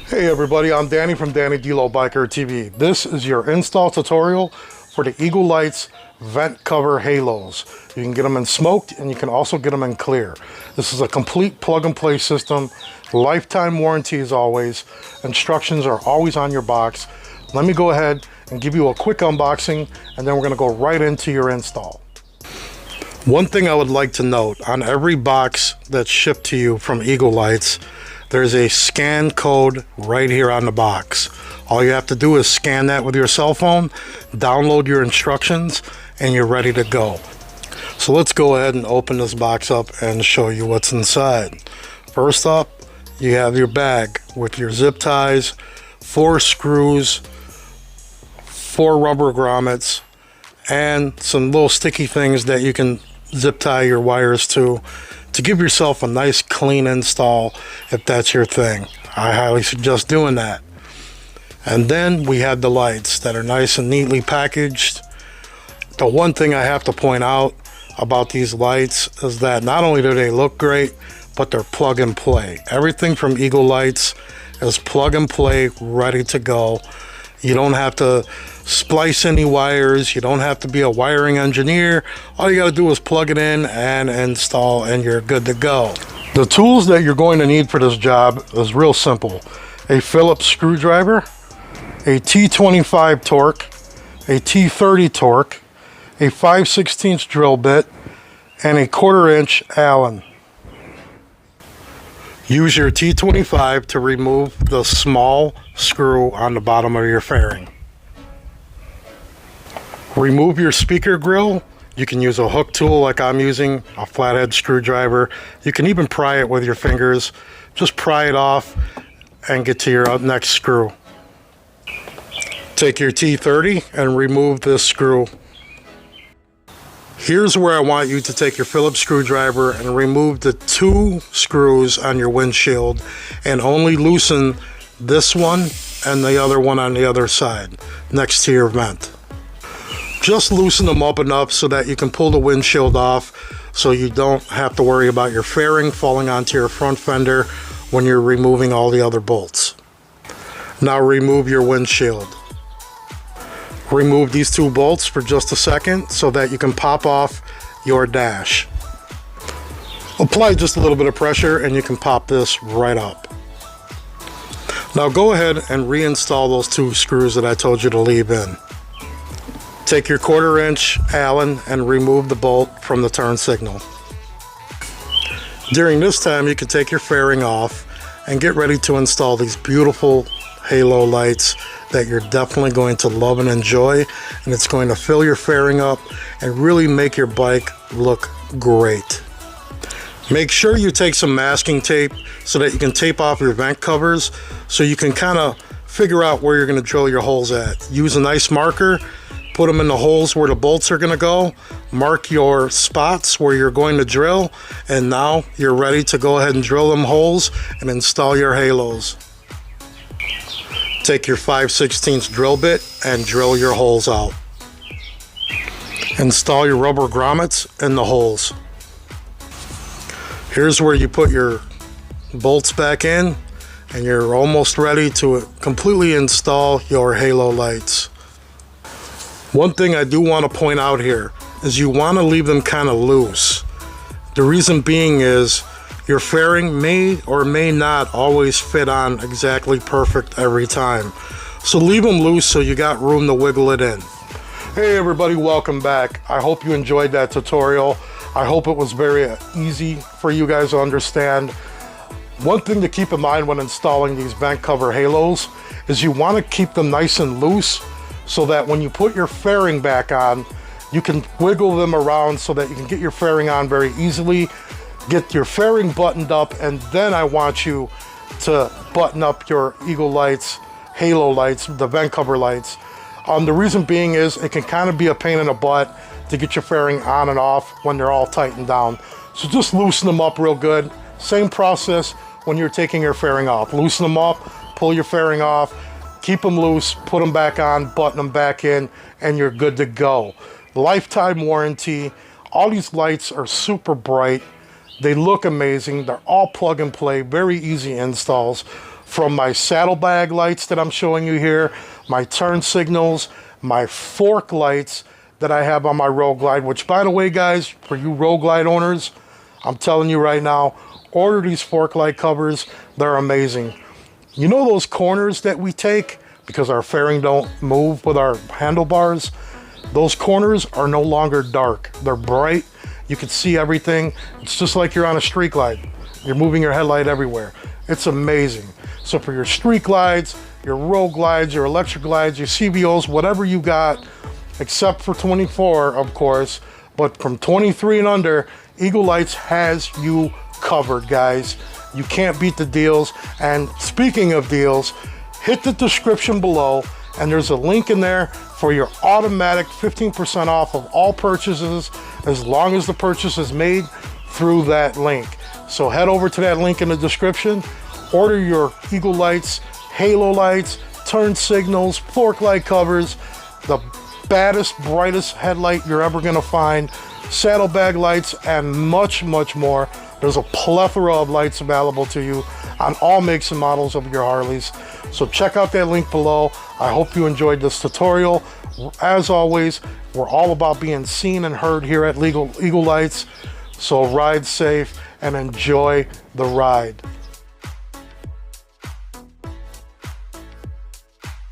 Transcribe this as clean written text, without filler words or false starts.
Hey everybody, I'm Danny from Danny D'Lo Bikertv. This is your install tutorial for the Eagle Lights vent cover halos. You can get them in smoked and you can also get them in clear. This is a complete plug and play system, lifetime warranty as always. Instructions are always on your box. Let me go ahead and give you a quick unboxing and then we're going to go right into your install. One thing I would like to note, on every box that's shipped to you from Eagle Lights, there's a scan code right here on the box. All you have to do is scan that with your cell phone, download your instructions, and you're ready to go. So let's go ahead and open this box up and show you what's inside. First up, you have your bag with your zip ties, 4 screws, 4 rubber grommets, and some little sticky things that you can zip tie your wires to give yourself a nice clean install if that's your thing. I highly suggest doing that. And then we have the lights that are nice and neatly packaged. The one thing I have to point out about these lights is that not only do they look great, but they're plug and play. Everything from Eagle Lights is plug and play, ready to go. You don't have to splice any wires. You don't have to be a wiring engineer. All you got to do is plug it in and install and you're good to go. The tools that you're going to need for this job is real simple. A Phillips screwdriver, a T25 torque, a T30 torque, a 5/16 drill bit, and a 1/4 inch Allen. Use your T25 to remove the small screw on the bottom of your fairing. Remove your speaker grill. You can use a hook tool like I'm using, a flathead screwdriver. You can even pry it with your fingers. Just pry it off and get to your next screw. Take your T30 and remove this screw. Here's where I want you to take your Phillips screwdriver and remove the 2 screws on your windshield and only loosen this one and the other one on the other side next to your vent. Just loosen them up enough so that you can pull the windshield off so you don't have to worry about your fairing falling onto your front fender when you're removing all the other bolts. Now remove your windshield. Remove these 2 bolts for just a second so that you can pop off your dash. Apply just a little bit of pressure and you can pop this right up. Now go ahead and reinstall those 2 screws that I told you to leave in. Take your 1/4 inch Allen and remove the bolt from the turn signal. During this time you can take your fairing off and get ready to install these beautiful halo lights that you're definitely going to love and enjoy, and it's going to fill your fairing up and really make your bike look great. Make sure you take some masking tape so that you can tape off your vent covers so you can kind of figure out where you're going to drill your holes at. Use a nice marker, put them in the holes where the bolts are going to go, mark your spots where you're going to drill, and now you're ready to go ahead and drill them holes and install your halos. Take your 5/16 drill bit and drill your holes out. Install your rubber grommets in the holes. Here's where you put your bolts back in and you're almost ready to completely install your halo lights. One thing I do want to point out here is you want to leave them kind of loose. The reason being is your fairing may or may not always fit on exactly perfect every time. So leave them loose so you got room to wiggle it in. Hey everybody, welcome back. I hope you enjoyed that tutorial. I hope it was very easy for you guys to understand. One thing to keep in mind when installing these vent cover halos is you want to keep them nice and loose so that when you put your fairing back on, you can wiggle them around so that you can get your fairing on very easily. Get your fairing buttoned up, and then I want you to button up your Eagle Lights, halo lights, the vent cover lights. The reason being is it can kind of be a pain in the butt to get your fairing on and off when they're all tightened down. So just loosen them up real good. Same process when you're taking your fairing off. Loosen them up, pull your fairing off, keep them loose, put them back on, button them back in, and you're good to go. Lifetime warranty. All these lights are super bright. They look amazing. They're all plug and play, very easy installs. from my saddlebag lights that I'm showing you here, my turn signals, my fork lights that I have on my Road Glide, which, by the way, guys, for you Road Glide owners, I'm telling you right now, order these fork light covers. They're amazing. You know those corners that we take because our fairing don't move with our handlebars? Those corners are no longer dark. They're bright. You can see everything. It's just like you're on a street glide. You're moving your headlight everywhere. It's amazing. So for your street glides, your road glides, your electric glides, your CVOs, whatever you got, except for 24, of course, but from 23 and under, Eagle Lights has you covered, guys. You can't beat the deals. And speaking of deals, hit the description below, and there's a link in there for your automatic 15% off of all purchases, as long as the purchase is made through that link. So head over to that link in the description, order your Eagle Lights, halo lights, turn signals, fork light covers, the baddest, brightest headlight you're ever gonna find, saddlebag lights, and much, much more. There's a plethora of lights available to you on all makes and models of your Harleys. So check out that link below. I hope you enjoyed this tutorial. As always, we're all about being seen and heard here at Eagle Lights. So ride safe and enjoy the ride.